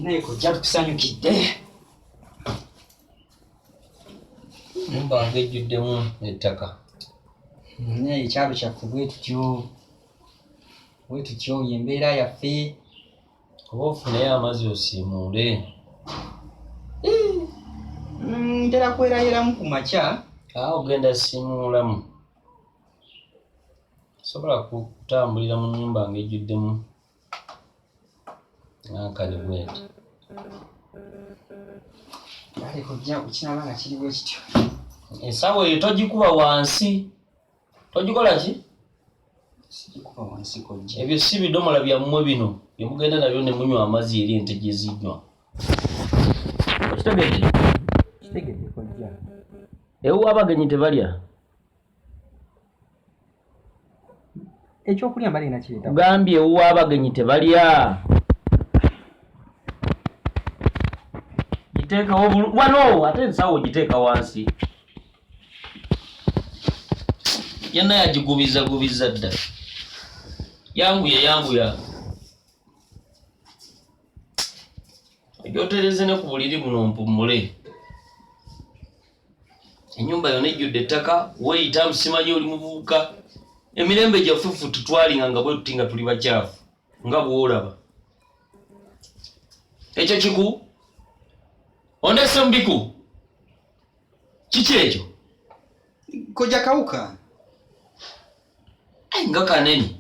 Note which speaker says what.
Speaker 1: naye kojja tukusanyukidde.
Speaker 2: Enyumba ng'ejjuddemu ettaka.
Speaker 1: Naye ekyalo kyaffe bwe tutyo y'embeera yaffe.
Speaker 2: Oba ofunayo amazzi osiimuule.
Speaker 1: Ntera kwerayiramu ku makya.
Speaker 2: Ogenda simuulamu. Sobola kutambulira mu nnyumba ng'ejjuddemu n'akali bweti.
Speaker 1: Kale kojja kukinaba nga kiri bwe kityo.
Speaker 2: Ensawo eyo togikuba wansi. Togikola ki?
Speaker 1: Sigikuba wansi kojja.
Speaker 2: Ebyo si bidomola byammwe bino bye mugenda nabyo ne munywa amazzi eri ente gye zinywa. Kitegedde?
Speaker 1: Kitegedde kojja.
Speaker 2: Ewa abagenyi tebalya.
Speaker 1: Ekyokulya mbali nakireeta.
Speaker 2: Gambye ewa abagenyi tebalya. Giteekawo wano ate ensawo giteeka wansi. Yenna yagigubiza dda. Yanguya. Ogyotereze ne ku buliri buno mpummule. Ennyumba yonna ejjudde ettaka, weeyita simanyi oli muvubuka. Emirembe gyaffe tutwalinga nga bwe tuti nga tuli bakyafu. Nga bw'olaba. Ekyo kiku? Ondese mbiku? Kiki ekyo?
Speaker 1: Kojja kawuka.
Speaker 2: Nga kanene.